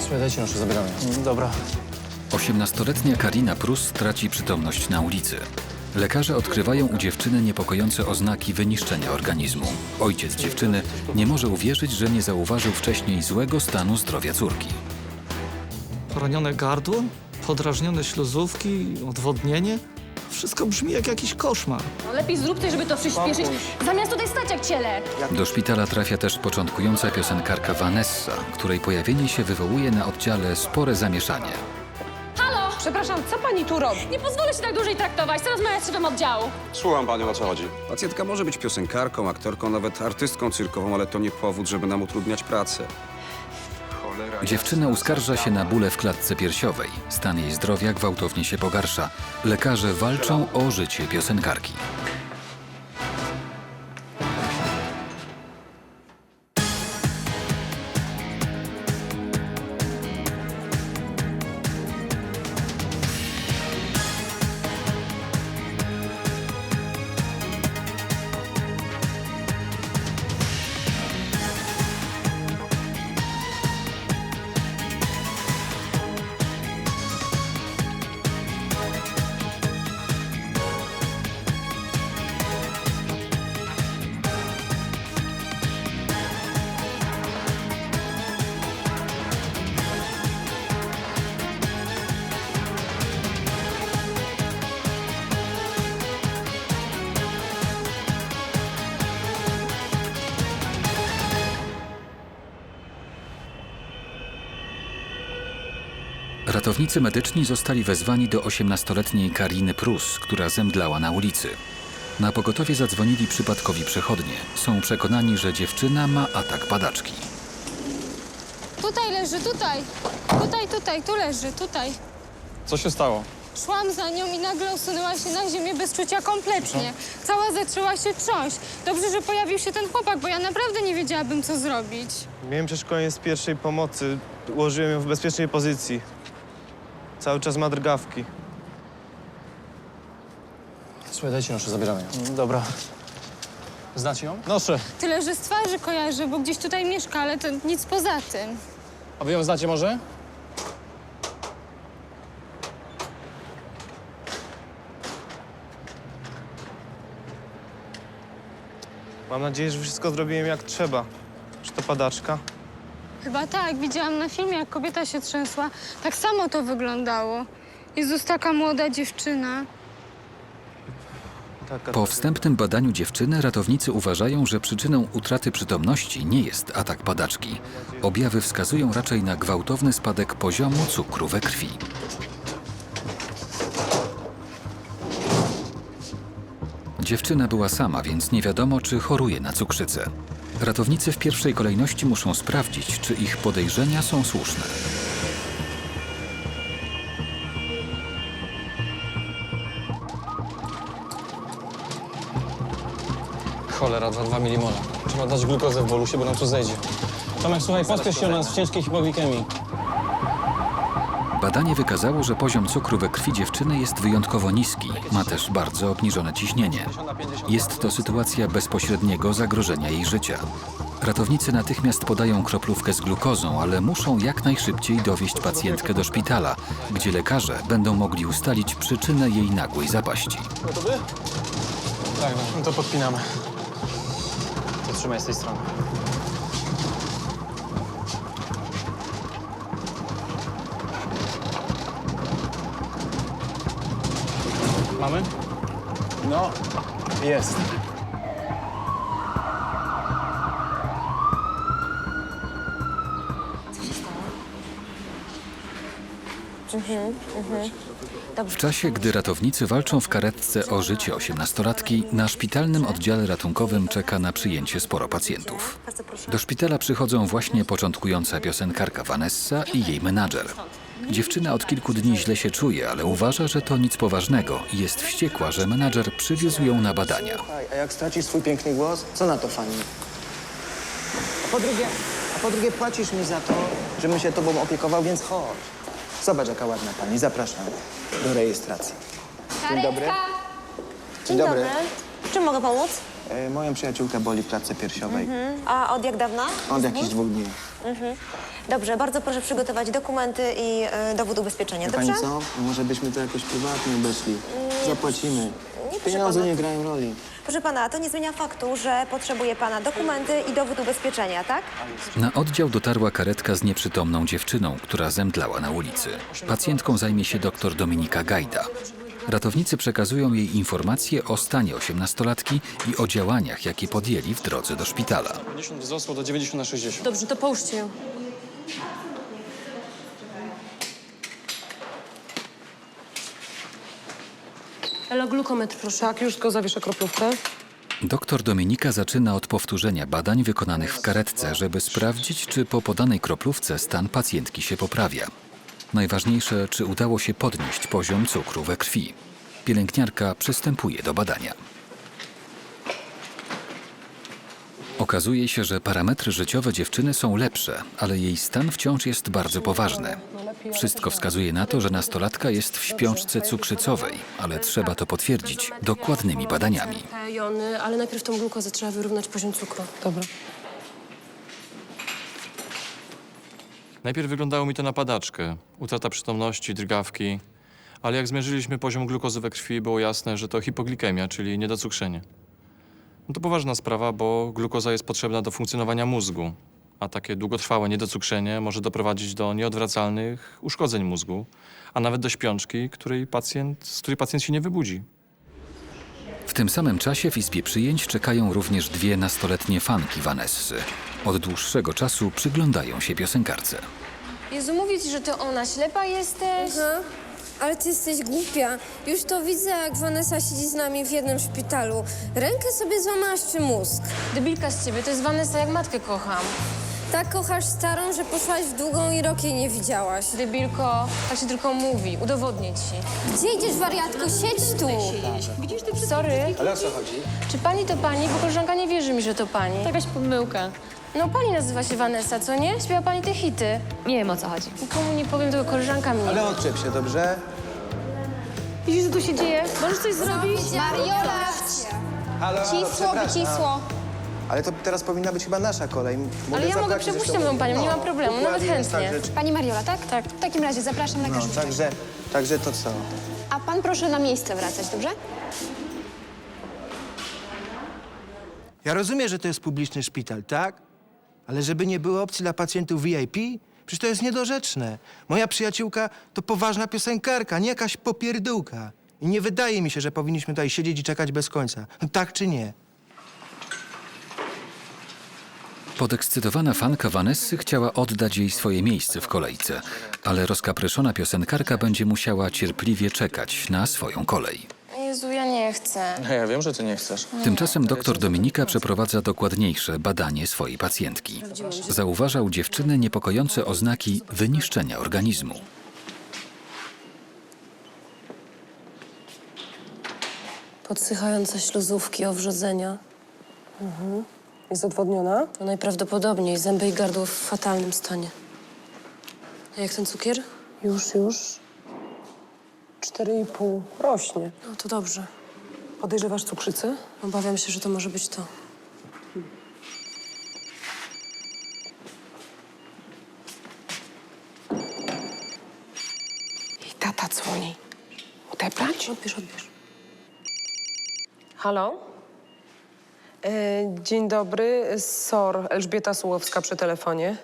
Słuchaj, dajcie noszę, zabieramy. Dobra. 18-letnia Karina Prus traci przytomność na ulicy. Lekarze odkrywają u dziewczyny niepokojące oznaki wyniszczenia organizmu. Ojciec dziewczyny nie może uwierzyć, że nie zauważył wcześniej złego stanu zdrowia córki. Poranione gardło, podrażnione śluzówki, odwodnienie. Wszystko brzmi jak jakiś koszmar. No lepiej zrób coś, żeby to przyspieszyć, zamiast tutaj stać jak ciele. Do szpitala trafia też początkująca piosenkarka Vanessa, której pojawienie się wywołuje na oddziale spore zamieszanie. Halo! Przepraszam, co pani tu robi? Nie pozwolę się tak dłużej traktować. Chcę rozmawiać z szefem oddziału. Słucham panią, o co chodzi. Pacjentka może być piosenkarką, aktorką, nawet artystką cyrkową, ale to nie powód, żeby nam utrudniać pracę. Dziewczyna uskarża się na bóle w klatce piersiowej. Stan jej zdrowia gwałtownie się pogarsza. Lekarze walczą o życie piosenkarki. Ratownicy medyczni zostali wezwani do 18-letniej Kariny Prus, która zemdlała na ulicy. Na pogotowie zadzwonili przypadkowi przechodnie. Są przekonani, że dziewczyna ma atak padaczki. Tutaj leży, tutaj. Tu leży, tutaj. Co się stało? Szłam za nią i nagle usunęła się na ziemię bez czucia kompletnie. Cała zaczęła się trząść. Dobrze, że pojawił się ten chłopak, bo ja naprawdę nie wiedziałabym, co zrobić. Miałem przeszkolenie z pierwszej pomocy. Ułożyłem ją w bezpiecznej pozycji. Cały czas ma drgawki. Słuchaj, dajcie noszę, zabieramy. Dobra. Znacie ją? Noszę. Tyle, że z twarzy kojarzę, bo gdzieś tutaj mieszka, ale to nic poza tym. A wy ją znacie może? Mam nadzieję, że wszystko zrobiłem jak trzeba. Czy to padaczka? Chyba tak, widziałam na filmie, jak kobieta się trzęsła. Tak samo to wyglądało. Jezus, taka młoda dziewczyna. Taka. Po wstępnym badaniu dziewczyny ratownicy uważają, że przyczyną utraty przytomności nie jest atak padaczki. Objawy wskazują raczej na gwałtowny spadek poziomu cukru we krwi. Dziewczyna była sama, więc nie wiadomo, czy choruje na cukrzycę. Ratownicy w pierwszej kolejności muszą sprawdzić, czy ich podejrzenia są słuszne. Cholera, 2 milimola. Trzeba dać glukozę w bolusie, bo nam tu zejdzie. Tomek, słuchaj, pospiesz się u nas w ciężkiej hipoglikemii. Badanie wykazało, że poziom cukru we krwi dziewczyny jest wyjątkowo niski. Ma też bardzo obniżone ciśnienie. Jest to sytuacja bezpośredniego zagrożenia jej życia. Ratownicy natychmiast podają kroplówkę z glukozą, ale muszą jak najszybciej dowieźć pacjentkę do szpitala, gdzie lekarze będą mogli ustalić przyczynę jej nagłej zapaści. Gotowy? Tak, no to podpinamy. To trzymaj z tej strony. Mamy? No, jest. W czasie, gdy ratownicy walczą w karetce o życie 18-latki, na szpitalnym oddziale ratunkowym czeka na przyjęcie sporo pacjentów. Do szpitala przychodzą właśnie początkująca piosenkarka Vanessa i jej menadżer. Dziewczyna od kilku dni źle się czuje, ale uważa, że to nic poważnego i jest wściekła, że menadżer przywiózł ją na badania. A jak stracisz swój piękny głos, co na to fani? A po drugie płacisz mi za to, żebym się tobą opiekował, więc chodź. Zobacz, jaka ładna pani. Zapraszam do rejestracji. Dzień dobry. Dzień dobry. Czym mogę pomóc? Moją przyjaciółkę boli w klatce piersiowej. A od jak dawna? Od jakichś 2 dni. Dobrze, bardzo proszę przygotować dokumenty i dowód ubezpieczenia, Wie pani dobrze? co? Może byśmy to jakoś prywatnie obeszli. Zapłacimy. proszę Pieniądze pana. nie grają roli. Proszę pana, to nie zmienia faktu, że potrzebuje pana dokumenty i dowód ubezpieczenia, tak? Na oddział dotarła karetka z nieprzytomną dziewczyną, która zemdlała na ulicy. Pacjentką zajmie się dr Dominika Gajda. Ratownicy przekazują jej informacje o stanie 18-latki i o działaniach, jakie podjęli w drodze do szpitala. 50 wzrosło do 90/60. Dobrze, to połóżcie ją. Elo, glukometr, proszę. Tak, już tylko zawieszę kroplówkę. Doktor Dominika zaczyna od powtórzenia badań wykonanych w karetce, żeby sprawdzić, czy po podanej kroplówce stan pacjentki się poprawia. Najważniejsze, czy udało się podnieść poziom cukru we krwi. Pielęgniarka przystępuje do badania. Okazuje się, że parametry życiowe dziewczyny są lepsze, ale jej stan wciąż jest bardzo poważny. Wszystko wskazuje na to, że nastolatka jest w śpiączce cukrzycowej, ale trzeba to potwierdzić dokładnymi badaniami. Te jony, ale najpierw tą glukozę trzeba wyrównać poziom cukru. Dobra. Najpierw wyglądało mi to na padaczkę. Utrata przytomności, drgawki. Ale jak zmierzyliśmy poziom glukozy we krwi, było jasne, że to hipoglikemia, czyli niedocukrzenie. No to poważna sprawa, bo glukoza jest potrzebna do funkcjonowania mózgu, a takie długotrwałe niedocukrzenie może doprowadzić do nieodwracalnych uszkodzeń mózgu, a nawet do śpiączki, z której pacjent się nie wybudzi. W tym samym czasie w izbie przyjęć czekają również dwie nastoletnie fanki Vanessy. Od dłuższego czasu przyglądają się piosenkarce. Jezu, mówię ci, że to ona. Ślepa jesteś? Ale ty jesteś głupia. Już to widzę, jak Vanessa siedzi z nami w jednym szpitalu. Rękę sobie złamałaś czy mózg? Debilka z ciebie, to jest Vanessa, jak matkę kocham. Tak kochasz starą, że poszłaś w długą i rok jej nie widziałaś. Debilko, tak się tylko mówi. Udowodnię ci. Gdzie idziesz, wariatko? Siedź tu! Sorry, Ale o co chodzi? czy pani to pani? Bo koleżanka nie wierzy mi, że to pani. Jakaś pomyłka. No pani nazywa się Vanessa, co nie? Śpiewa pani te hity. Nie wiem, o co chodzi. Nikomu nie powiem, tylko koleżanka mnie. Ale odczep się, dobrze? Widzisz, co tu się dzieje? Możesz coś zrobić? Mariola! Halo, przepraszam. wycisło. Ale to teraz powinna być chyba nasza kolej. Ale ja mogę zapłacić przepuścić zresztą. tą panią, nie mam problemu, nawet dokładnie, jest chętnie. tak, że- Pani Mariola, tak? Tak. W takim razie zapraszam na No, każdego. także to co? A pan proszę na miejsce wracać, dobrze? Ja rozumiem, że to jest publiczny szpital, tak? Ale żeby nie było opcji dla pacjentów VIP? Przecież to jest niedorzeczne. Moja przyjaciółka to poważna piosenkarka, nie jakaś popierdółka. I nie wydaje mi się, że powinniśmy tutaj siedzieć i czekać bez końca. No, tak czy nie? Podekscytowana fanka Vanessy chciała oddać jej swoje miejsce w kolejce, ale rozkapryszona piosenkarka będzie musiała cierpliwie czekać na swoją kolej. Jezu, ja nie chcę. Ja wiem, że ty nie chcesz. Tymczasem doktor Dominika przeprowadza dokładniejsze badanie swojej pacjentki. Zauważa u dziewczyny niepokojące oznaki wyniszczenia organizmu. Podsychające śluzówki, owrzodzenia. Jest odwodniona? To najprawdopodobniej zęby i gardło w fatalnym stanie. A jak ten cukier? Już. 4,5. Rośnie. No to dobrze. Podejrzewasz cukrzycę? Obawiam się, że to może być to. I tata dzwoni. Odebrać? Odbierz. Halo? Dzień dobry, SOR, Elżbieta Sułowska przy telefonie.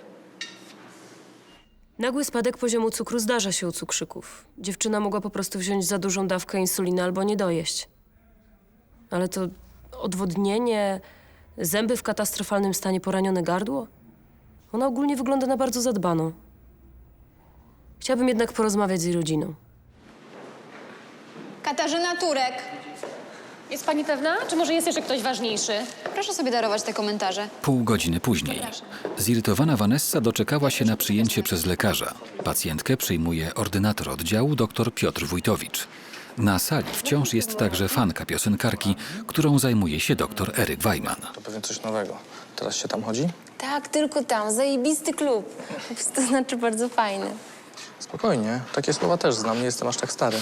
Nagły spadek poziomu cukru zdarza się u cukrzyków. Dziewczyna mogła po prostu wziąć za dużą dawkę insuliny albo nie dojeść. Ale to odwodnienie, zęby w katastrofalnym stanie, poranione gardło? Ona ogólnie wygląda na bardzo zadbaną. Chciałabym jednak porozmawiać z jej rodziną. Katarzyna Turek. Jest pani pewna? Czy może jest jeszcze ktoś ważniejszy? Proszę sobie darować te komentarze. Pół godziny później. Zirytowana Vanessa doczekała się na przyjęcie przez lekarza. Pacjentkę przyjmuje ordynator oddziału dr Piotr Wójtowicz. Na sali wciąż jest także fanka piosenkarki, którą zajmuje się dr Eryk Wajman. To pewnie coś nowego. Teraz się tam chodzi? Tak, tylko tam. Zajebisty klub. To znaczy bardzo fajny. Spokojnie. Takie słowa też znam, nie jestem aż tak stary.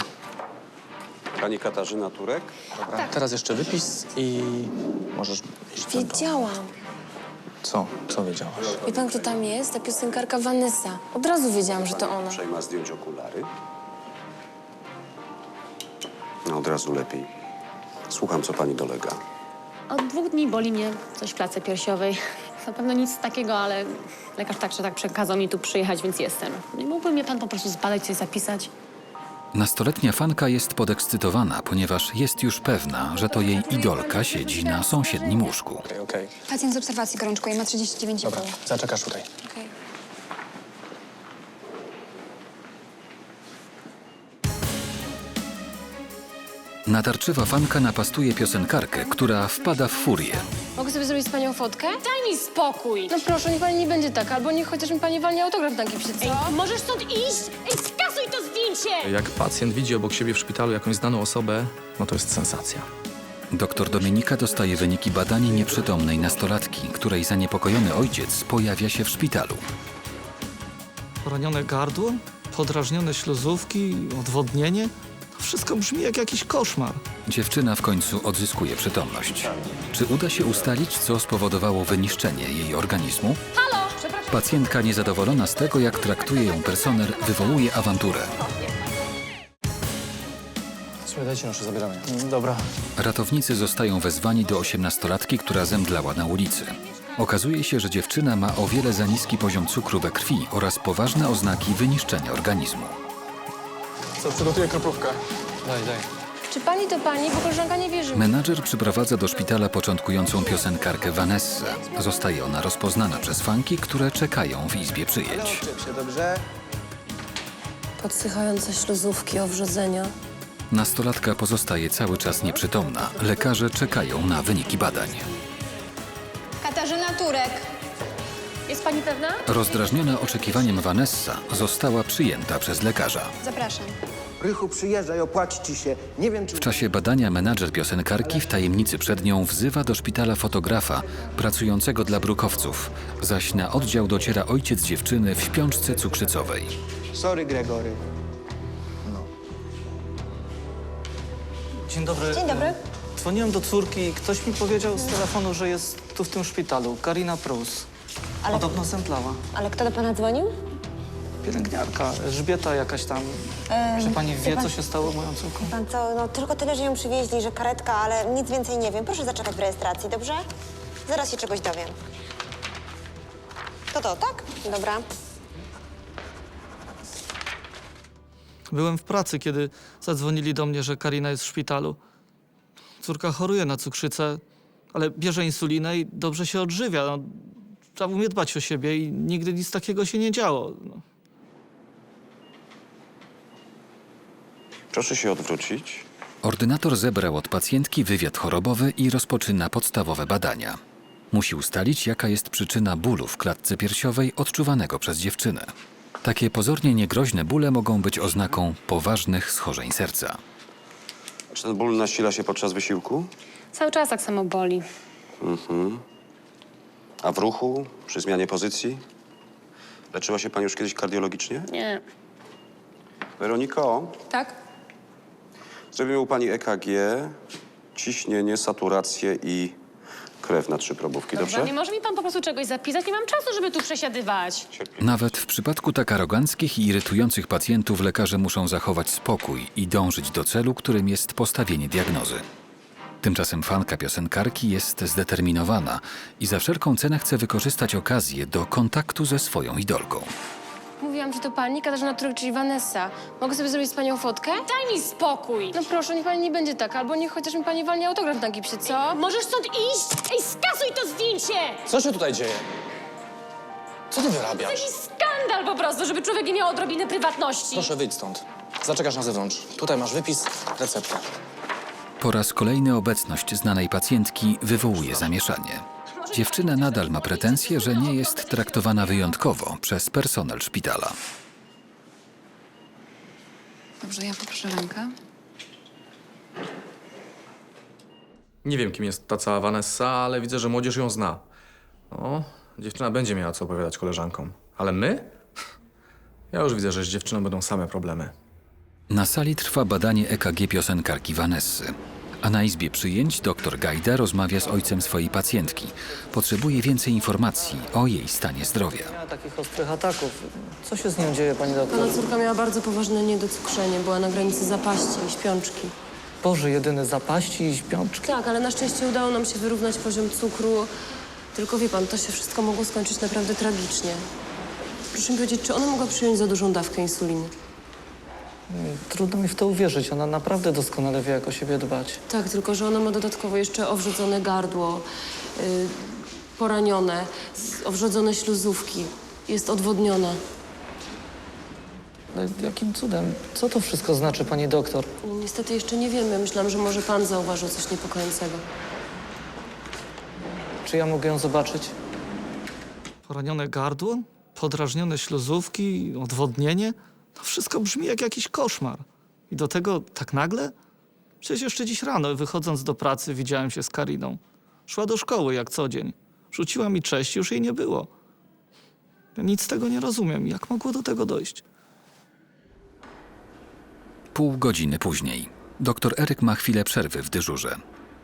Pani Katarzyna Turek? Dobra, teraz jeszcze wypis i możesz iść do domu. Wiedziałam. Co? Co wiedziałaś? Wie pan, kto tam jest? Ta piosenkarka Vanessa. Od razu wiedziałam, że to ona. Uprzejma zdjąć okulary. No, od razu lepiej. Słucham, co pani dolega. Od 2 dni boli mnie coś w klatce piersiowej. Na pewno nic takiego, ale lekarz tak czy tak przekazał mi tu przyjechać, więc jestem. Nie mógłby mnie pan po prostu zbadać, coś zapisać? Nastoletnia fanka jest podekscytowana, ponieważ jest już pewna, że to jej idolka siedzi na sąsiednim łóżku. Okej. Pacjent z obserwacji gorączkowej ma 39,5. Dobra, zaczekasz tutaj. Okej. Natarczywa fanka napastuje piosenkarkę, która wpada w furię. Mogę sobie zrobić z panią fotkę? Daj mi spokój! No proszę, niech pani nie będzie taka, albo niech chociaż mi pani walnie autograf na gipsie, co? Ej, możesz stąd iść? Ej, skasuj to zdjęcie! Jak pacjent widzi obok siebie w szpitalu jakąś znaną osobę, no to jest sensacja. Doktor Dominika dostaje wyniki badań nieprzytomnej nastolatki, której zaniepokojony ojciec pojawia się w szpitalu. Poranione gardło, podrażnione śluzówki, odwodnienie. To wszystko brzmi jak jakiś koszmar. Dziewczyna w końcu odzyskuje przytomność. Czy uda się ustalić, co spowodowało wyniszczenie jej organizmu? Halo! Pacjentka niezadowolona z tego, jak traktuje ją personel, wywołuje awanturę. Słuchaj, dajcie noszę, zabieramy. Dobra. Ratownicy zostają wezwani do 18-latki, która zemdlała na ulicy. Okazuje się, że dziewczyna ma o wiele za niski poziom cukru we krwi oraz poważne oznaki wyniszczenia organizmu. Co, przygotuję kroplówkę. Daj. Czy pani to pani? Bo koleżanka nie wierzy. Menadżer przyprowadza do szpitala początkującą piosenkarkę Vanessę. Zostaje ona rozpoznana przez fanki, które czekają w izbie przyjęć. Czep się, dobrze? Podsychające śluzówki, owrzodzenia. Nastolatka pozostaje cały czas nieprzytomna. Lekarze czekają na wyniki badań. Katarzyna Turek. Jest pani pewna? Rozdrażniona oczekiwaniem Vanessa została przyjęta przez lekarza. Zapraszam. Rychu, przyjeżdżaj, opłaci ci się. Nie wiem, czy... W czasie badania menadżer piosenkarki w tajemnicy przed nią wzywa do szpitala fotografa pracującego dla brukowców, zaś na oddział dociera ojciec dziewczyny w śpiączce cukrzycowej. Sorry, Gregory. Dzień dobry. Dzień dobry. Dzwoniłem do córki i ktoś mi powiedział z telefonu, że jest tu w tym szpitalu. Karina Prus. Podobno zemdlała. Ale kto do pana dzwonił? Pielęgniarka, Elżbieta jakaś tam. Czy pani wie, co się stało z moją córką? Pan co, no tylko tyle, że ją przywieźli, że karetka, ale nic więcej nie wiem. Proszę zaczekać w rejestracji, dobrze? Zaraz się czegoś dowiem. To, tak? Dobra. Byłem w pracy, kiedy zadzwonili do mnie, że Karina jest w szpitalu. Córka choruje na cukrzycę, ale bierze insulinę i dobrze się odżywia. No, trzeba umie dbać o siebie i nigdy nic takiego się nie działo. No. Proszę się odwrócić. Ordynator zebrał od pacjentki wywiad chorobowy i rozpoczyna podstawowe badania. Musi ustalić, jaka jest przyczyna bólu w klatce piersiowej odczuwanego przez dziewczynę. Takie pozornie niegroźne bóle mogą być oznaką poważnych schorzeń serca. Czy ten ból nasila się podczas wysiłku? Cały czas tak samo boli. A w ruchu? Przy zmianie pozycji? Leczyła się pani już kiedyś kardiologicznie? Nie. Weroniko, Tak? zrobimy u pani EKG, ciśnienie, saturację i krew na 3 probówki, dobrze? Nie może mi pan po prostu czegoś zapisać? Nie mam czasu, żeby tu przesiadywać. Nawet w przypadku tak aroganckich i irytujących pacjentów lekarze muszą zachować spokój i dążyć do celu, którym jest postawienie diagnozy. Tymczasem fanka piosenkarki jest zdeterminowana i za wszelką cenę chce wykorzystać okazję do kontaktu ze swoją idolką. Mówiłam, że to pani, Katarzyna Turek, czyli Vanessa. Mogę sobie zrobić z panią fotkę? Daj mi spokój! No proszę, niech pani nie będzie taka, albo niech chociaż mi pani walnie autograf na gipsie, co? Możesz stąd iść? Ej, skasuj to zdjęcie! Co się tutaj dzieje? Co ty To wyrabiasz? jakiś skandal po prostu, żeby człowiek nie miał odrobiny prywatności. Proszę, wyjdź stąd. Zaczekasz na zewnątrz. Tutaj masz wypis, receptę. Po raz kolejny obecność znanej pacjentki wywołuje zamieszanie. Dziewczyna nadal ma pretensje, że nie jest traktowana wyjątkowo przez personel szpitala. Dobrze, ja poproszę rękę. Nie wiem, kim jest ta cała Vanessa, ale widzę, że młodzież ją zna. No, dziewczyna będzie miała co opowiadać koleżankom. Ale my? Ja już widzę, że z dziewczyną będą same problemy. Na sali trwa badanie EKG piosenkarki Vanessy. A na izbie przyjęć dr Gajda rozmawia z ojcem swojej pacjentki. Potrzebuje więcej informacji o jej stanie zdrowia. Miała takich ostrych ataków. Co się z nią dzieje, pani doktor? Pana córka miała bardzo poważne niedocukrzenie. Była na granicy zapaści i śpiączki. Boże, jedyne zapaści i śpiączki. Tak, ale na szczęście udało nam się wyrównać poziom cukru. Tylko wie pan, to się wszystko mogło skończyć naprawdę tragicznie. Proszę mi powiedzieć, czy ona mogła przyjąć za dużą dawkę insuliny? Trudno mi w to uwierzyć. Ona naprawdę doskonale wie, jak o siebie dbać. Tak, tylko że ona ma dodatkowo jeszcze owrzodzone gardło, poranione, owrzodzone śluzówki. Jest odwodniona. Ale jakim cudem? Co to wszystko znaczy, pani doktor? No, niestety jeszcze nie wiemy. Myślałam, że może pan zauważył coś niepokojącego. Czy ja mogę ją zobaczyć? Poranione gardło? Podrażnione śluzówki? Odwodnienie? To wszystko brzmi jak jakiś koszmar. I do tego tak nagle? Przecież jeszcze dziś rano, wychodząc do pracy, widziałem się z Kariną. Szła do szkoły jak co dzień. Rzuciła mi cześć, już jej nie było. Ja nic z tego nie rozumiem. Jak mogło do tego dojść? Pół godziny później. Dr Eryk ma chwilę przerwy w dyżurze.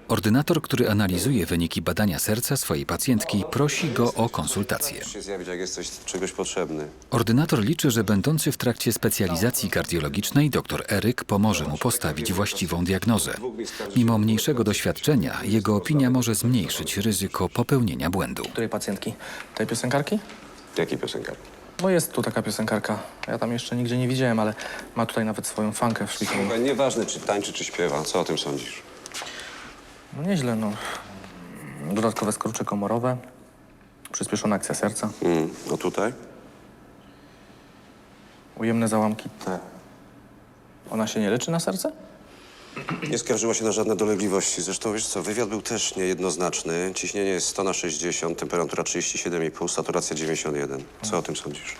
Ordynator, który analizuje wyniki badania serca swojej pacjentki, prosi go o konsultację. Musisz się zjawić, jak jesteś czegoś potrzebny. Ordynator liczy, że będący w trakcie specjalizacji kardiologicznej dr Eryk pomoże mu postawić właściwą diagnozę. Mimo mniejszego doświadczenia, jego opinia może zmniejszyć ryzyko popełnienia błędu. Której pacjentki? Tej piosenkarki? Jakiej piosenkarki? Bo jest tu taka piosenkarka. Ja tam jeszcze nigdzie nie widziałem, ale ma tutaj nawet swoją fankę w szpitalu. Słuchaj, nieważne, czy tańczy, czy śpiewa. Co o tym sądzisz? No nieźle, no. Dodatkowe skurcze komorowe, przyspieszona akcja serca. A tutaj? Ujemne załamki. Ona się nie leczy na serce? Nie skarżyła się na żadne dolegliwości. Zresztą, wiesz co, wywiad był też niejednoznaczny. Ciśnienie jest 100 na 60, temperatura 37,5, saturacja 91. Co o tym sądzisz?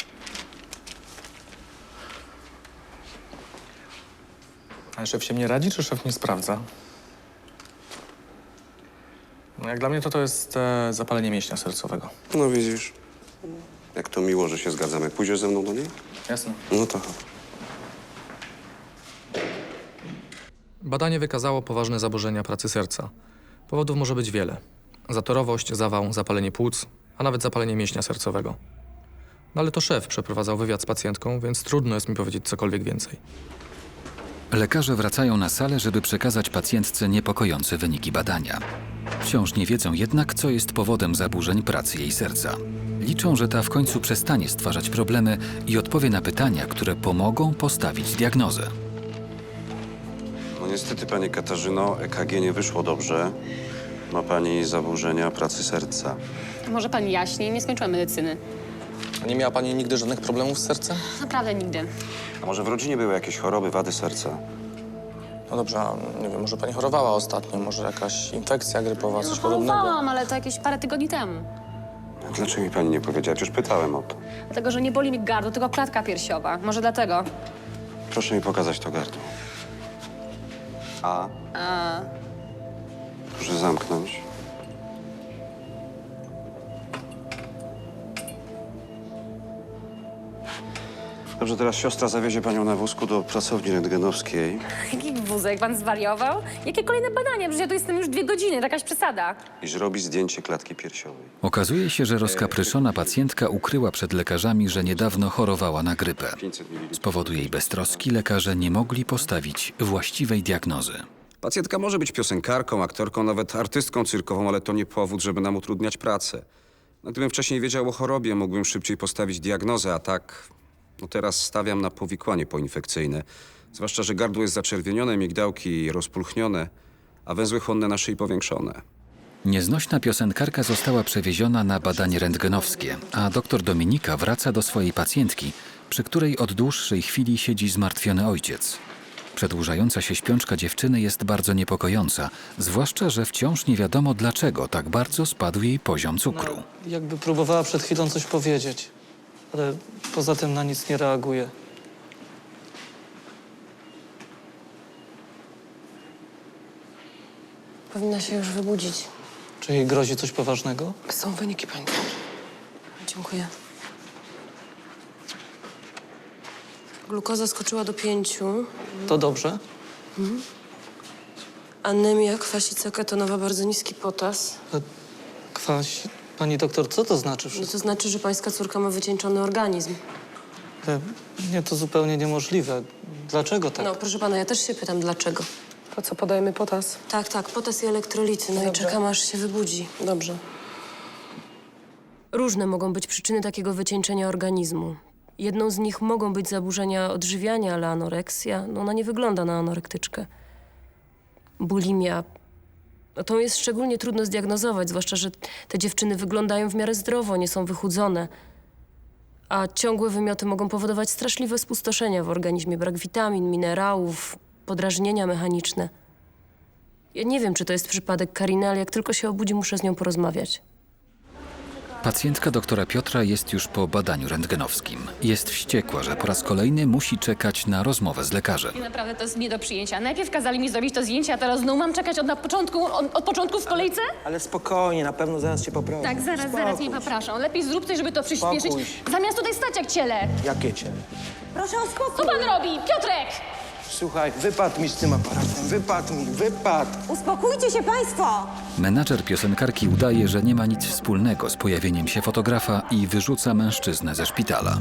A szef się nie radzi, czy szef nie sprawdza? No jak dla mnie to jest zapalenie mięśnia sercowego. No widzisz. Jak to miło, że się zgadzamy. Pójdziesz ze mną do niej? Jasne. No to chodź. Badanie wykazało poważne zaburzenia pracy serca. Powodów może być wiele. Zatorowość, zawał, zapalenie płuc, a nawet zapalenie mięśnia sercowego. No ale to szef przeprowadzał wywiad z pacjentką, więc trudno jest mi powiedzieć cokolwiek więcej. Lekarze wracają na salę, żeby przekazać pacjentce niepokojące wyniki badania. Wciąż nie wiedzą jednak, co jest powodem zaburzeń pracy jej serca. Liczą, że ta w końcu przestanie stwarzać problemy i odpowie na pytania, które pomogą postawić diagnozę. No niestety, pani Katarzyno, EKG nie wyszło dobrze. Ma pani zaburzenia pracy serca. Może pan jaśniej? Nie skończyłam medycyny. A nie miała pani nigdy żadnych problemów z sercem? Naprawdę nigdy. A może w rodzinie były jakieś choroby, wady serca? No dobrze, a nie wiem, może pani chorowała ostatnio, może jakaś infekcja grypowa, coś podobnego? Chorowałam, ale to jakieś parę tygodni temu. Dlaczego mi pani nie powiedziała? Już pytałem o to. Dlatego, że nie boli mi gardło, tylko klatka piersiowa. Może dlatego. Proszę mi pokazać to gardło. A? Proszę zamknąć. Dobrze, teraz siostra zawiezie panią na wózku do pracowni rentgenowskiej. Jaki wózek? Pan zwariował? Jakie kolejne badania? Przecież ja tu jestem już 2 godziny, to jakaś przesada. I zrobi zdjęcie klatki piersiowej. Okazuje się, że rozkapryszona pacjentka ukryła przed lekarzami, że niedawno chorowała na grypę. Z powodu jej beztroski lekarze nie mogli postawić właściwej diagnozy. Pacjentka może być piosenkarką, aktorką, nawet artystką cyrkową, ale to nie powód, żeby nam utrudniać pracę. No, gdybym wcześniej wiedział o chorobie, mógłbym szybciej postawić diagnozę, a tak... No teraz stawiam na powikłanie poinfekcyjne. Zwłaszcza, że gardło jest zaczerwienione, migdałki rozpulchnione, a węzły chłonne na szyi powiększone. Nieznośna piosenkarka została przewieziona na badanie rentgenowskie, a doktor Dominika wraca do swojej pacjentki, przy której od dłuższej chwili siedzi zmartwiony ojciec. Przedłużająca się śpiączka dziewczyny jest bardzo niepokojąca, zwłaszcza, że wciąż nie wiadomo, dlaczego tak bardzo spadł jej poziom cukru. Jakby próbowała przed chwilą coś powiedzieć, ale poza tym na nic nie reaguje. Powinna się już wybudzić. Czy jej grozi coś poważnego? Są wyniki, pani doktor. Dziękuję. Glukoza skoczyła do 5. To dobrze. Anemia, kwasica ketonowa, bardzo niski potas. Kwaś... Pani doktor, co to znaczy No wszystko? to znaczy, że pańska córka ma wycieńczony organizm. Nie, to zupełnie niemożliwe. Dlaczego tak? No, proszę pana, ja też się pytam, dlaczego. To co, podajemy potas? Tak, potas i elektrolity. No Dobrze. i czekam, aż się wybudzi. Dobrze. Różne mogą być przyczyny takiego wycieńczenia organizmu. Jedną z nich mogą być zaburzenia odżywiania, ale anoreksja, no ona nie wygląda na anorektyczkę. Bulimia, no tą jest szczególnie trudno zdiagnozować, zwłaszcza, że te dziewczyny wyglądają w miarę zdrowo, nie są wychudzone. A ciągłe wymioty mogą powodować straszliwe spustoszenia w organizmie, brak witamin, minerałów, podrażnienia mechaniczne. Ja nie wiem, czy to jest przypadek Kariny, ale jak tylko się obudzi, muszę z nią porozmawiać. Pacjentka doktora Piotra jest już po badaniu rentgenowskim. Jest wściekła, że po raz kolejny musi czekać na rozmowę z lekarzem. I naprawdę to jest nie do przyjęcia. Najpierw kazali mi zrobić to zdjęcie, a teraz znowu mam czekać od początku w kolejce? Ale spokojnie, na pewno zaraz cię poprawię. Tak, zaraz mnie poproszą. Lepiej zrób coś, żeby to przyspieszyć, Spokój się. zamiast tutaj stać jak ciele. Jakie cię? Proszę o spokój. Co pan robi? Piotrek! Słuchaj, wypadł mi z tym aparatem, wypadł. Uspokójcie się państwo. Menadżer piosenkarki udaje, że nie ma nic wspólnego z pojawieniem się fotografa i wyrzuca mężczyznę ze szpitala.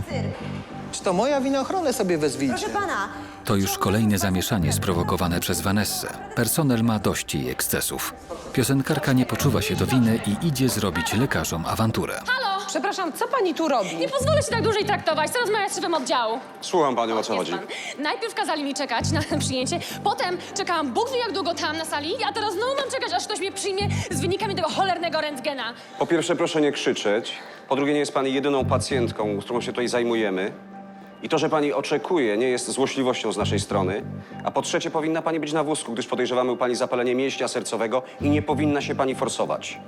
Czy to moja wina? Ochronę sobie wezwijcie. Proszę pana. To już kolejne zamieszanie sprowokowane przez Vanessę. Personel ma dość jej ekscesów. Piosenkarka nie poczuwa się do winy i idzie zrobić lekarzom awanturę. Halo! Przepraszam, co pani tu robi? Nie pozwolę się tak dłużej traktować. Chcę rozmawiać z szefem oddziału. Słucham panią, o co Jest chodzi. pan. Najpierw kazali mi czekać na przyjęcie, potem czekałam Bóg wie jak długo tam na sali, a teraz znowu mam czekać, aż ktoś mnie przyjmie z wynikami tego cholernego rentgena. Po pierwsze, proszę nie krzyczeć. Po drugie, nie jest pani jedyną pacjentką, którą się tutaj zajmujemy. I to, że pani oczekuje, nie jest złośliwością z naszej strony. A po trzecie, powinna pani być na wózku, gdyż podejrzewamy u pani zapalenie mięśnia sercowego i nie powinna się pani forsować.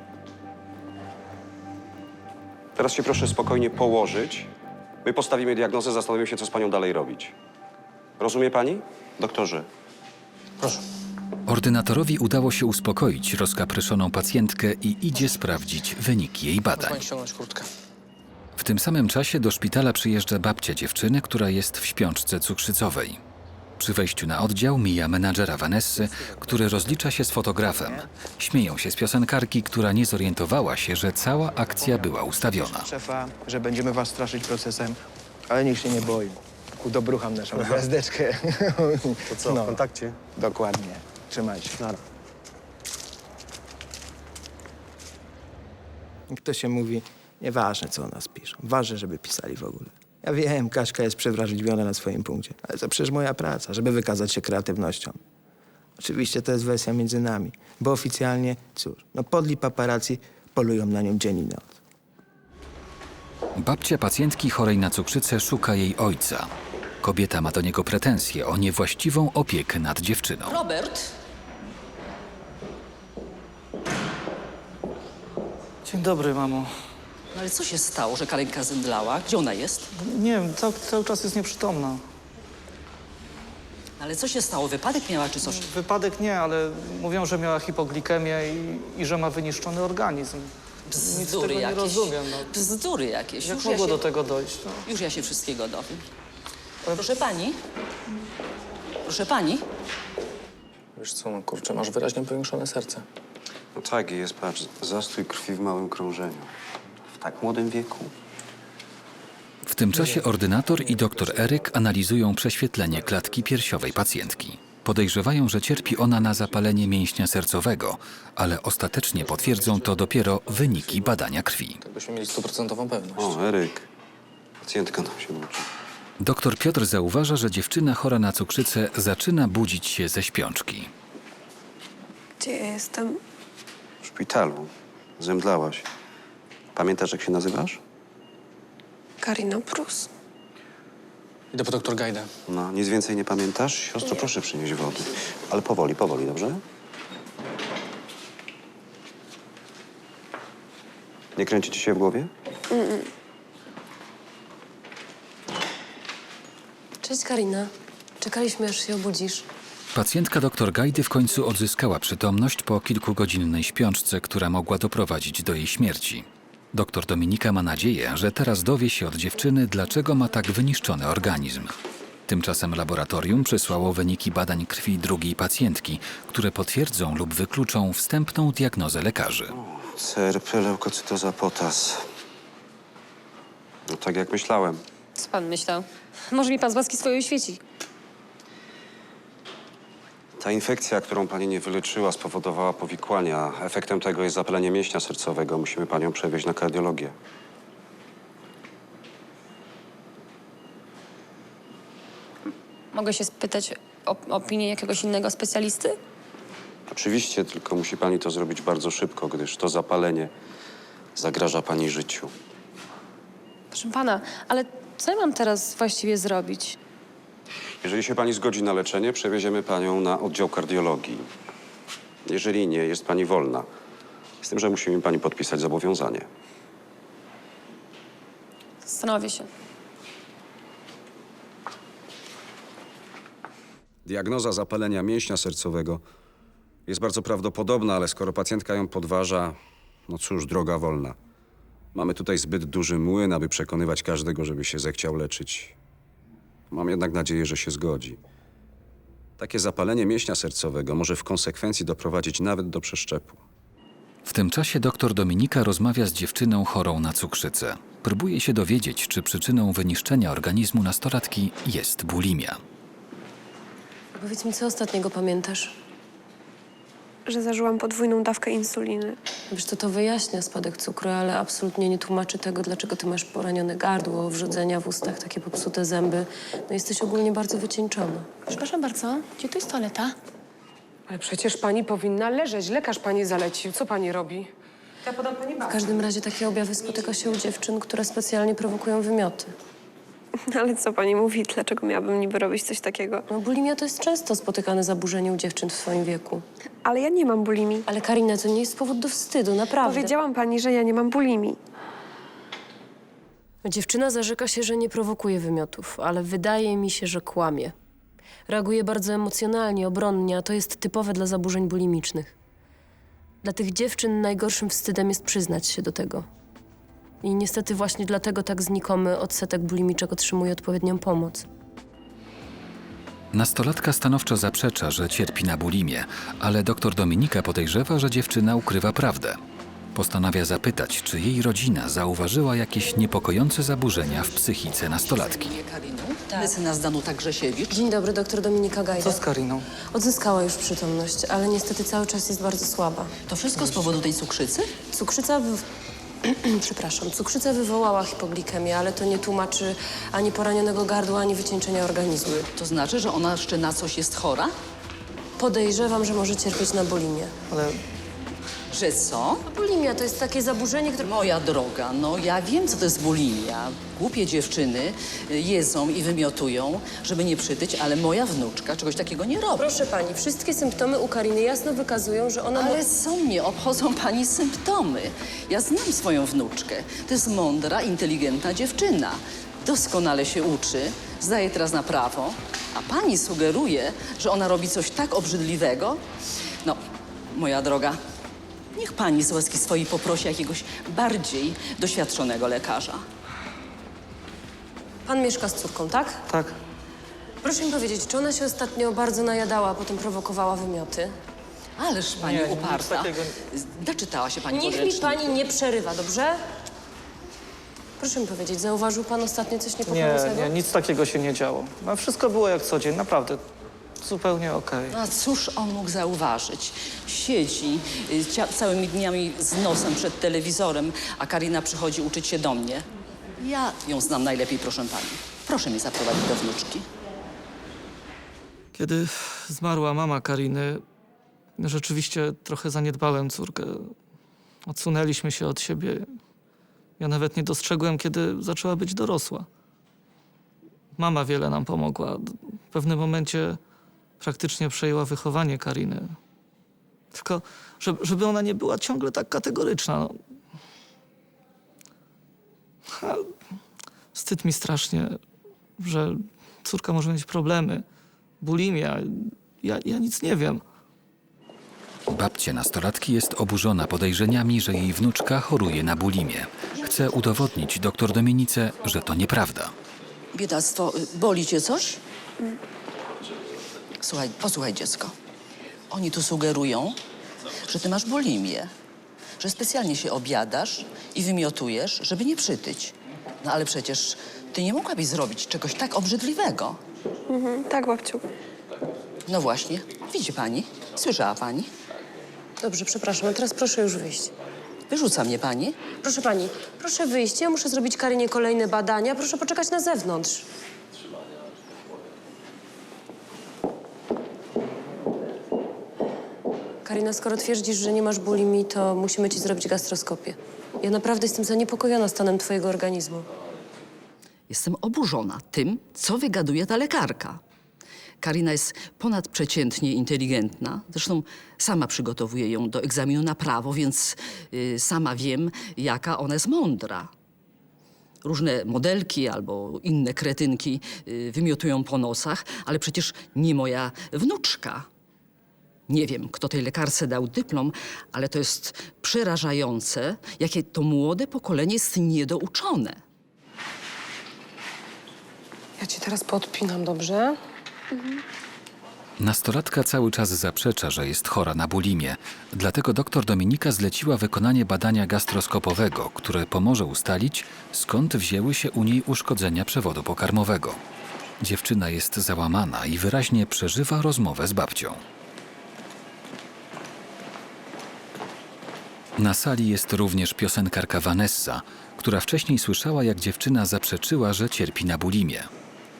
Teraz się proszę spokojnie położyć. My postawimy diagnozę, zastanowimy się, co z panią dalej robić. Rozumie pani, doktorze? Proszę. Ordynatorowi udało się uspokoić rozkapryszoną pacjentkę i idzie sprawdzić wyniki jej badań. Pani ściągnąć kurtkę. W tym samym czasie do szpitala przyjeżdża babcia dziewczyny, która jest w śpiączce cukrzycowej. Przy wejściu na oddział mija menadżera Vanessy, który rozlicza się z fotografem. Śmieją się z piosenkarki, która nie zorientowała się, że cała akcja była ustawiona. Szefa, że będziemy was straszyć procesem, ale niech się nie boi. Udobrucham naszą gwiazdeczkę. To co, w kontakcie? Dokładnie. Trzymaj się. Kto się mówi, nieważne co o nas piszą, ważne, żeby pisali w ogóle. Ja wiem, Kaśka jest przewrażliwiona na swoim punkcie, ale to przecież moja praca, żeby wykazać się kreatywnością. Oczywiście to jest wersja między nami, bo oficjalnie, cóż, no podli paparazzi polują na nią dzień i noc. Babcia pacjentki chorej na cukrzycę szuka jej ojca. Kobieta ma do niego pretensje o niewłaściwą opiekę nad dziewczyną. Robert? Dzień dobry, mamo. No ale co się stało, że Karenka zemdlała? Gdzie ona jest? Nie wiem, cały czas jest nieprzytomna. Ale co się stało? Wypadek miała czy coś? Wypadek nie, ale mówią, że miała hipoglikemię i że ma wyniszczony organizm. Nic z tego Bzdury nie jakieś. rozumiem. No. Bzdury jakieś. Jak Już mogło ja się, do tego dojść? No. Już ja się wszystkiego dowiem. Proszę pani? Proszę pani? Wiesz co, no kurczę, masz wyraźnie powiększone serce. No tak jest, patrz, zastój krwi w małym krążeniu. W tak młodym wieku. W tym czasie ordynator i doktor Eryk analizują prześwietlenie klatki piersiowej pacjentki. Podejrzewają, że cierpi ona na zapalenie mięśnia sercowego, ale ostatecznie potwierdzą to dopiero wyniki badania krwi. Tak byśmy mieli 100% pewność. O, Eryk. Pacjentka nam się uczy. Doktor Piotr zauważa, że dziewczyna chora na cukrzycę zaczyna budzić się ze śpiączki. Gdzie ja jestem? W szpitalu. Zemdlałaś. Pamiętasz, jak się nazywasz? Karina Prus. Idę po doktor Gajdę. No, nic więcej nie pamiętasz? Siostro, proszę przynieść wody. Ale powoli, powoli, dobrze? Nie kręci ci się w głowie? Cześć, Karina. Czekaliśmy, aż się obudzisz. Pacjentka doktor Gajdy w końcu odzyskała przytomność po kilkugodzinnej śpiączce, która mogła doprowadzić do jej śmierci. Doktor Dominika ma nadzieję, że teraz dowie się od dziewczyny, dlaczego ma tak wyniszczony organizm. Tymczasem laboratorium przysłało wyniki badań krwi drugiej pacjentki, które potwierdzą lub wykluczą wstępną diagnozę lekarzy. CRP, leukocytoza, potas. No tak jak myślałem. Co pan myślał? Może mi pan z łaski swojej świeci. Ta infekcja, którą pani nie wyleczyła, spowodowała powikłania. Efektem tego jest zapalenie mięśnia sercowego. Musimy panią przewieźć na kardiologię. Mogę się spytać o opinię jakiegoś innego specjalisty? Oczywiście, tylko musi pani to zrobić bardzo szybko, gdyż to zapalenie zagraża pani życiu. Proszę pana, ale co ja mam teraz właściwie zrobić? Jeżeli się pani zgodzi na leczenie, przewieziemy panią na oddział kardiologii. Jeżeli nie, jest pani wolna. Z tym, że musi mi pani podpisać zobowiązanie. Zastanowię się. Diagnoza zapalenia mięśnia sercowego jest bardzo prawdopodobna, ale skoro pacjentka ją podważa, no cóż, droga wolna. Mamy tutaj zbyt duży młyn, aby przekonywać każdego, żeby się zechciał leczyć. Mam jednak nadzieję, że się zgodzi. Takie zapalenie mięśnia sercowego może w konsekwencji doprowadzić nawet do przeszczepu. W tym czasie dr Dominika rozmawia z dziewczyną chorą na cukrzycę. Próbuje się dowiedzieć, czy przyczyną wyniszczenia organizmu nastolatki jest bulimia. Powiedz mi, co ostatniego pamiętasz? Że zażyłam podwójną dawkę insuliny. Wiesz, to wyjaśnia spadek cukru, ale absolutnie nie tłumaczy tego, dlaczego ty masz poranione gardło, wrzodzenia w ustach, takie popsute zęby. No jesteś ogólnie bardzo wycieńczona. Przepraszam bardzo, gdzie tu jest toaleta? Ale przecież pani powinna leżeć. Lekarz pani zalecił. Co pani robi? Ja podam pani W babci. każdym razie takie objawy spotyka się u dziewczyn, które specjalnie prowokują wymioty. Ale co pani mówi? Dlaczego miałabym niby robić coś takiego? No, bulimia to jest często spotykane zaburzenie u dziewczyn w swoim wieku. Ale ja nie mam bulimii. Ale Karina, to nie jest powód do wstydu, naprawdę. Powiedziałam pani, że ja nie mam bulimii. Dziewczyna zarzeka się, że nie prowokuje wymiotów, ale wydaje mi się, że kłamie. Reaguje bardzo emocjonalnie, obronnie, a to jest typowe dla zaburzeń bulimicznych. Dla tych dziewczyn najgorszym wstydem jest przyznać się do tego. I niestety właśnie dlatego tak znikomy odsetek bulimiczek otrzymuje odpowiednią pomoc. Nastolatka stanowczo zaprzecza, że cierpi na bulimię, ale dr Dominika podejrzewa, że dziewczyna ukrywa prawdę. Postanawia zapytać, czy jej rodzina zauważyła jakieś niepokojące zaburzenia w psychice nastolatki. Mecenas Danuta Grzesiewicz. Dzień dobry, doktor Dominika Gajda. Co z Kariną? Odzyskała już przytomność, ale niestety cały czas jest bardzo słaba. To wszystko z powodu tej cukrzycy? Cukrzyca Przepraszam, cukrzyca wywołała hipoglikemię, ale to nie tłumaczy ani poranionego gardła, ani wycieńczenia organizmu. To znaczy, że ona jeszcze na coś jest chora? Podejrzewam, że może cierpieć na bulimię. Ale Że co? Bulimia to jest takie zaburzenie, które... Moja droga, no ja wiem, co to jest bulimia. Głupie dziewczyny jedzą i wymiotują, żeby nie przytyć, ale moja wnuczka czegoś takiego nie robi. Proszę pani, wszystkie symptomy u Kariny jasno wykazują, że ona... Ale co mnie obchodzą pani symptomy? Ja znam swoją wnuczkę. To jest mądra, inteligentna dziewczyna. Doskonale się uczy, zdaje teraz na prawo, a pani sugeruje, że ona robi coś tak obrzydliwego? No, moja droga, niech pani z łaski swojej poprosi jakiegoś bardziej doświadczonego lekarza. Pan mieszka z córką, tak? tak, Proszę mi powiedzieć, czy ona się ostatnio bardzo najadała, a potem prowokowała wymioty? Ależ pani Nie, nic uparta. takiego. Doczytała się pani Niech mi podręczniku. pani nie przerywa, dobrze? Proszę mi powiedzieć, zauważył pan ostatnio coś nie, niepokojącego? nie, nic takiego się nie działo. No, wszystko było jak co dzień, naprawdę. Zupełnie okej. A cóż on mógł zauważyć? Siedzi całymi dniami z nosem przed telewizorem, a Karina przychodzi uczyć się do mnie. Ja ją znam najlepiej, proszę pani. Proszę mnie zaprowadzić do wnuczki. Kiedy zmarła mama Kariny, rzeczywiście trochę zaniedbałem córkę. Odsunęliśmy się od siebie. Ja nawet nie dostrzegłem, kiedy zaczęła być dorosła. Mama wiele nam pomogła. W pewnym momencie praktycznie przejęła wychowanie Kariny. Tylko, żeby ona nie była ciągle tak kategoryczna. No. Wstyd mi strasznie, że córka może mieć problemy. Bulimia. Ja nic nie wiem. Babcia nastolatki jest oburzona podejrzeniami, że jej wnuczka choruje na bulimię. Chce udowodnić dr Dominice, że to nieprawda. Biedactwo, boli cię coś? Słuchaj, posłuchaj, dziecko. Oni tu sugerują, że ty masz bulimię, że specjalnie się obiadasz i wymiotujesz, żeby nie przytyć. No ale przecież ty nie mogłabyś zrobić czegoś tak obrzydliwego. Tak, babciu. No właśnie, widzi pani? Słyszała pani? Dobrze, przepraszam, a teraz proszę już wyjść. Wyrzuca mnie pani? Proszę pani, proszę wyjść. Ja muszę zrobić Karinie kolejne badania. Proszę poczekać na zewnątrz. Karina, skoro twierdzisz, że nie masz bulimii, to musimy ci zrobić gastroskopię. Ja naprawdę jestem zaniepokojona stanem twojego organizmu. Jestem oburzona tym, co wygaduje ta lekarka. Karina jest ponadprzeciętnie inteligentna. Zresztą sama przygotowuję ją do egzaminu na prawo, więc sama wiem, jaka ona jest mądra. Różne modelki albo inne kretynki wymiotują po nosach, ale przecież nie moja wnuczka. Nie wiem, kto tej lekarce dał dyplom, ale to jest przerażające, jakie to młode pokolenie jest niedouczone. Ja cię teraz podpinam, dobrze? Nastolatka cały czas zaprzecza, że jest chora na bulimię. Dlatego doktor Dominika zleciła wykonanie badania gastroskopowego, które pomoże ustalić, skąd wzięły się u niej uszkodzenia przewodu pokarmowego. Dziewczyna jest załamana i wyraźnie przeżywa rozmowę z babcią. Na sali jest również piosenkarka Vanessa, która wcześniej słyszała, jak dziewczyna zaprzeczyła, że cierpi na bulimię.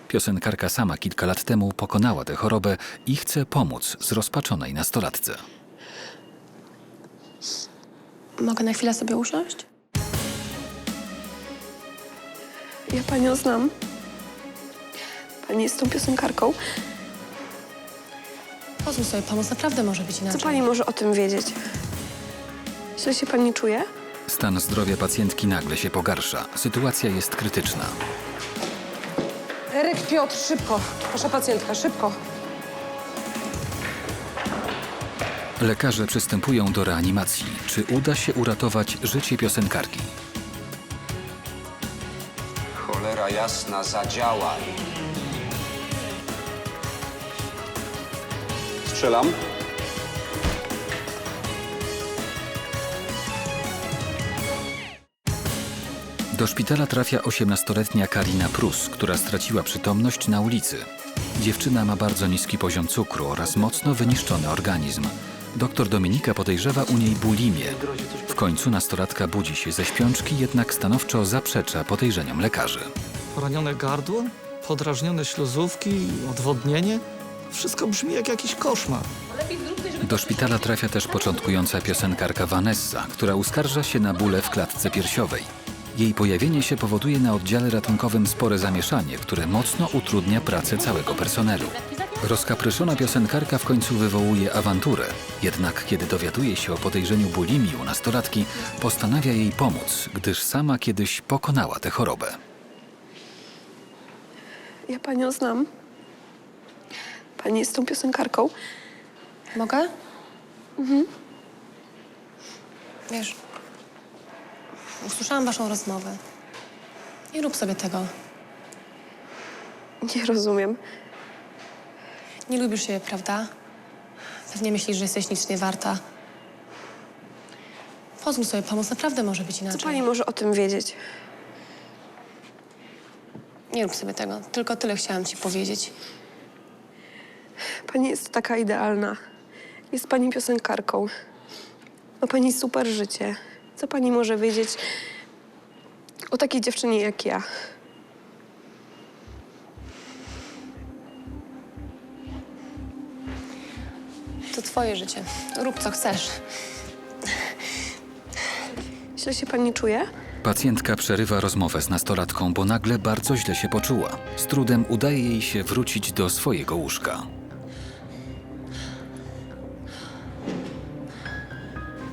Piosenkarka sama kilka lat temu pokonała tę chorobę i chce pomóc zrozpaczonej nastolatce. Mogę na chwilę sobie usiąść? Ja panią znam. Pani jest tą piosenkarką. Pozwól sobie pomóc, naprawdę może być inaczej. Co pani może o tym wiedzieć? Źle się pani czuje? Stan zdrowia pacjentki nagle się pogarsza. Sytuacja jest krytyczna. Eryk, Piotr, szybko. Proszę pacjentka, szybko. Lekarze przystępują do reanimacji. Czy uda się uratować życie piosenkarki? Cholera jasna, zadziałaj. Strzelam. Do szpitala trafia 18-letnia Karina Prus, która straciła przytomność na ulicy. Dziewczyna ma bardzo niski poziom cukru oraz mocno wyniszczony organizm. Doktor Dominika podejrzewa u niej bulimię. W końcu nastolatka budzi się ze śpiączki, jednak stanowczo zaprzecza podejrzeniom lekarzy. Poranione gardło, podrażnione śluzówki, odwodnienie. Wszystko brzmi jak jakiś koszmar. Do szpitala trafia też początkująca piosenkarka Vanessa, która uskarża się na bóle w klatce piersiowej. Jej pojawienie się powoduje na oddziale ratunkowym spore zamieszanie, które mocno utrudnia pracę całego personelu. Rozkapryszona piosenkarka w końcu wywołuje awanturę. Jednak kiedy dowiaduje się o podejrzeniu bulimii u nastolatki, postanawia jej pomóc, gdyż sama kiedyś pokonała tę chorobę. Ja panią znam. Pani jest tą piosenkarką. Mogę? Wiesz, usłyszałam waszą rozmowę. Nie rób sobie tego. Nie rozumiem. Nie lubisz siebie, prawda? Pewnie myślisz, że jesteś nic nie warta. Pozwól sobie pomóc, naprawdę może być inaczej. Co pani może o tym wiedzieć? Nie rób sobie tego. Tylko tyle chciałam ci powiedzieć. Pani jest taka idealna. Jest pani piosenkarką. Ma pani super życie. Co pani może wiedzieć o takiej dziewczynie jak ja? To twoje życie. Rób co chcesz. Źle się pani czuje? Pacjentka przerywa rozmowę z nastolatką, bo nagle bardzo źle się poczuła. Z trudem udaje jej się wrócić do swojego łóżka.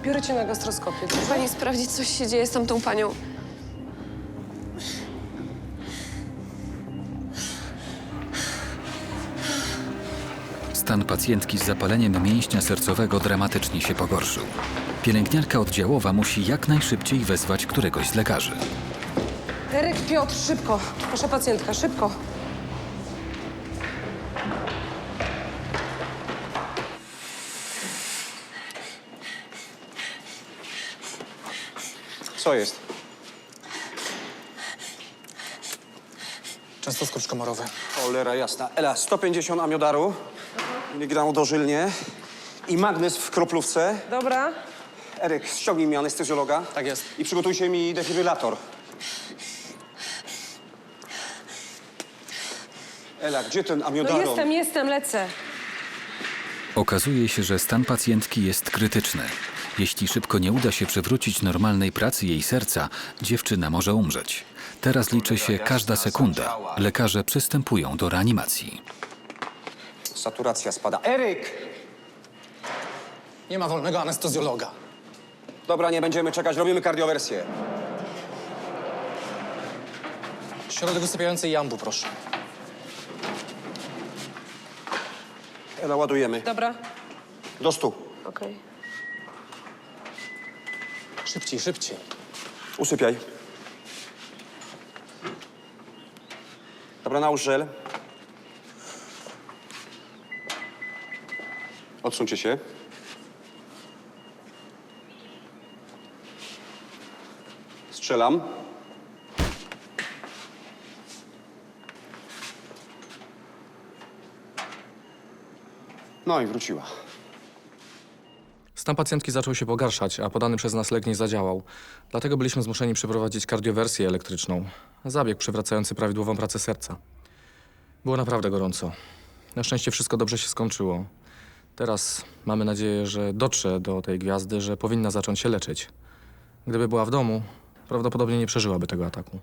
Biorę cię na gastroskopię. Chce pani sprawdzić, co się dzieje z tamtą panią? Stan pacjentki z zapaleniem mięśnia sercowego dramatycznie się pogorszył. Pielęgniarka oddziałowa musi jak najszybciej wezwać któregoś z lekarzy. Eryk, Piotr, szybko. Proszę pacjentka, szybko. Co jest? Często skurcz komorowy. Cholera jasna. Ela, 150 amiodaru, miligramów dożylnie i magnez w kroplówce. Dobra. Eryk, ściągnij mi anestezjologa. Tak jest. I przygotujcie mi defibrylator. Ela, gdzie ten No amiodaron? jestem, lecę. Okazuje się, że stan pacjentki jest krytyczny. Jeśli szybko nie uda się przywrócić normalnej pracy jej serca, dziewczyna może umrzeć. Teraz liczy się każda sekunda. Lekarze przystępują do reanimacji. Saturacja spada. Eryk! Nie ma wolnego anestezjologa. Dobra, nie będziemy czekać, robimy kardiowersję. Środek usypiający i ambu, proszę. Ela, ładujemy. Dobra. Do 100. Okej. Szybciej, szybciej. Usypiaj. Dobra, nałóż żel. Odsuńcie się. Strzelam. No i wróciła. Stan pacjentki zaczął się pogarszać, a podany przez nas lek nie zadziałał. Dlatego byliśmy zmuszeni przeprowadzić kardiowersję elektryczną. Zabieg przywracający prawidłową pracę serca. Było naprawdę gorąco. Na szczęście wszystko dobrze się skończyło. Teraz mamy nadzieję, że dotrze do tej gwiazdy, że powinna zacząć się leczyć. Gdyby była w domu, prawdopodobnie nie przeżyłaby tego ataku.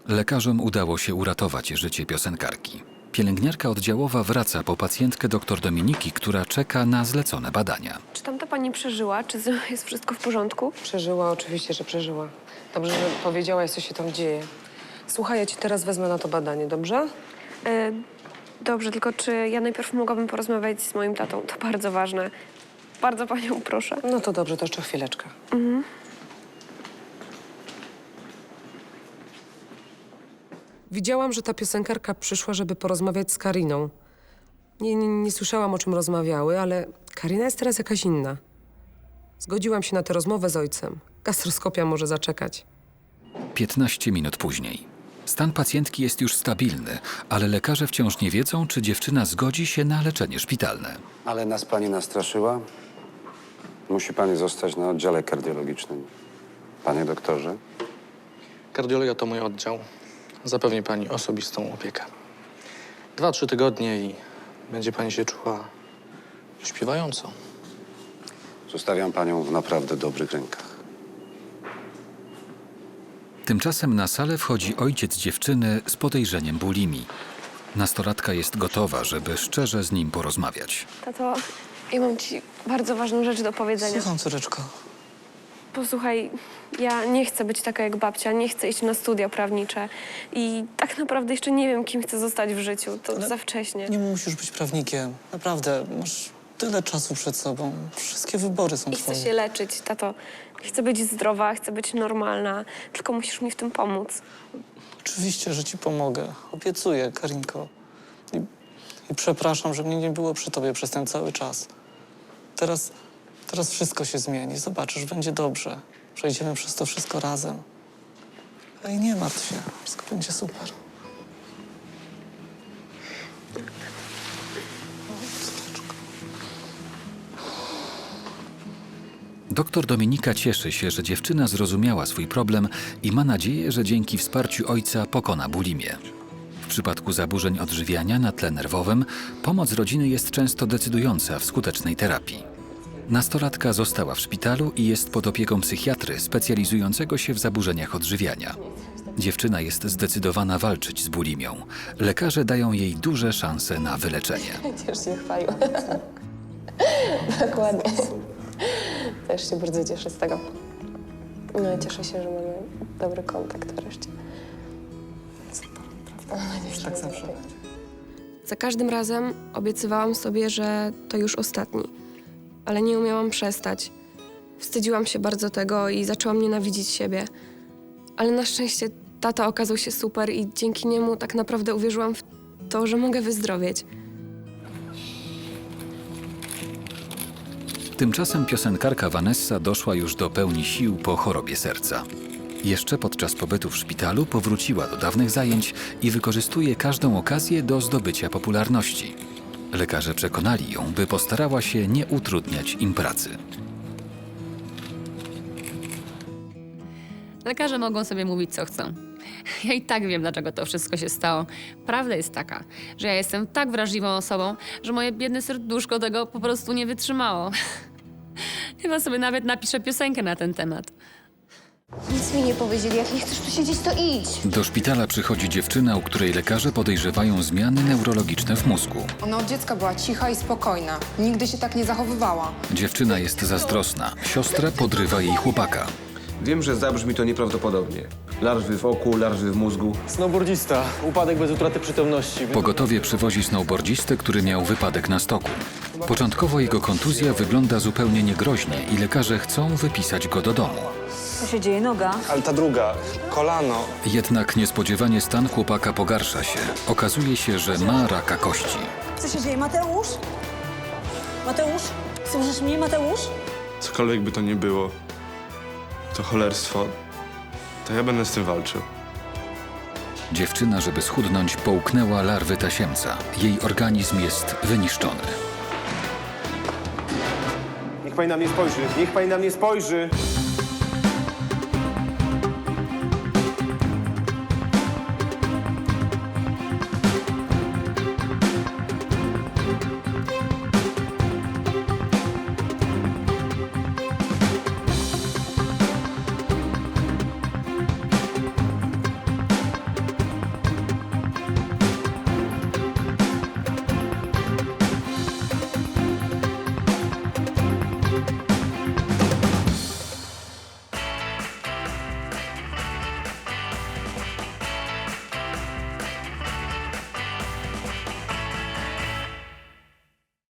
Lekarzom udało się uratować życie piosenkarki. Pielęgniarka oddziałowa wraca po pacjentkę dr Dominiki, która czeka na zlecone badania. Czy tamta pani przeżyła? Czy jest wszystko w porządku? Przeżyła, oczywiście, że przeżyła. Dobrze, że powiedziałaś, co się tam dzieje. Słuchaj, ja ci teraz wezmę na to badanie, dobrze? Dobrze, tylko czy ja najpierw mogłabym porozmawiać z moim tatą? To bardzo ważne. Bardzo panią proszę. No to dobrze, to jeszcze chwileczkę. Mhm. Widziałam, że ta piosenkarka przyszła, żeby porozmawiać z Kariną. Nie słyszałam, o czym rozmawiały, ale Karina jest teraz jakaś inna. Zgodziłam się na tę rozmowę z ojcem. Gastroskopia może zaczekać. 15 minut później. Stan pacjentki jest już stabilny, ale lekarze wciąż nie wiedzą, czy dziewczyna zgodzi się na leczenie szpitalne. Ale nas pani nastraszyła. Musi pani zostać na oddziale kardiologicznym. Panie doktorze? Kardiologia to mój oddział. Zapewni pani osobistą opiekę. 2-3 tygodnie i będzie pani się czuła śpiewająco. Zostawiam panią w naprawdę dobrych rękach. Tymczasem na salę wchodzi ojciec dziewczyny z podejrzeniem bulimii. Nastolatka jest gotowa, żeby szczerze z nim porozmawiać. Tato, ja mam ci bardzo ważną rzecz do powiedzenia. Słucham, córeczko. Posłuchaj, ja nie chcę być taka jak babcia, nie chcę iść na studia prawnicze i tak naprawdę jeszcze nie wiem, kim chcę zostać w życiu. To za wcześnie. Nie musisz być prawnikiem. Naprawdę, masz tyle czasu przed sobą. Wszystkie wybory są I chcę twoje. się leczyć, tato. Chcę być zdrowa, chcę być normalna, tylko musisz mi w tym pomóc. Oczywiście, że ci pomogę. Obiecuję, Karinko. I przepraszam, że mnie nie było przy tobie przez ten cały czas. Teraz wszystko się zmieni. Zobaczysz, będzie dobrze. Przejdziemy przez to wszystko razem. Ej, nie martw się. Wszystko będzie super. Doktor Dominika cieszy się, że dziewczyna zrozumiała swój problem i ma nadzieję, że dzięki wsparciu ojca pokona bulimię. W przypadku zaburzeń odżywiania na tle nerwowym pomoc rodziny jest często decydująca w skutecznej terapii. Nastolatka została w szpitalu i jest pod opieką psychiatry specjalizującego się w zaburzeniach odżywiania. Dziewczyna jest zdecydowana walczyć z bulimią. Lekarze dają jej duże szanse na wyleczenie. Też się chwalił. Dokładnie. Też się bardzo cieszę z tego. No i cieszę się, że mamy dobry kontakt wreszcie. Super, prawda? Tak zawsze. Za każdym razem obiecywałam sobie, że to już ostatni. Ale nie umiałam przestać. Wstydziłam się bardzo tego i zaczęłam nienawidzić siebie. Ale na szczęście tata okazał się super i dzięki niemu tak naprawdę uwierzyłam w to, że mogę wyzdrowieć. Tymczasem piosenkarka Vanessa doszła już do pełni sił po chorobie serca. Jeszcze podczas pobytu w szpitalu powróciła do dawnych zajęć i wykorzystuje każdą okazję do zdobycia popularności. Lekarze przekonali ją, by postarała się nie utrudniać im pracy. Lekarze mogą sobie mówić, co chcą. Ja i tak wiem, dlaczego to wszystko się stało. Prawda jest taka, że ja jestem tak wrażliwą osobą, że moje biedne serduszko tego po prostu nie wytrzymało. Chyba sobie nawet napiszę piosenkę na ten temat. Nic mi nie powiedzieli. Jak nie chcesz tu siedzieć, to idź. Do szpitala przychodzi dziewczyna, u której lekarze podejrzewają zmiany neurologiczne w mózgu. Ona od dziecka była cicha i spokojna. Nigdy się tak nie zachowywała. Dziewczyna jest zazdrosna. Siostra podrywa jej chłopaka. Wiem, że zabrzmi to nieprawdopodobnie. Larwy w oku, larwy w mózgu. Snowboardzista. Upadek bez utraty przytomności. Pogotowie przywozi snowboardzistę, który miał wypadek na stoku. Początkowo jego kontuzja wygląda zupełnie niegroźnie i lekarze chcą wypisać go do domu. Co się dzieje? Noga? Ale ta druga, kolano. Jednak niespodziewanie stan chłopaka pogarsza się. Okazuje się, że ma raka kości. Co się dzieje? Mateusz? Mateusz? Słyszysz mnie, Mateusz? Cokolwiek by to nie było, to cholerstwo, to ja będę z tym walczył. Dziewczyna, żeby schudnąć, połknęła larwy tasiemca. Jej organizm jest wyniszczony. Niech pani na mnie spojrzy, niech pani na mnie spojrzy.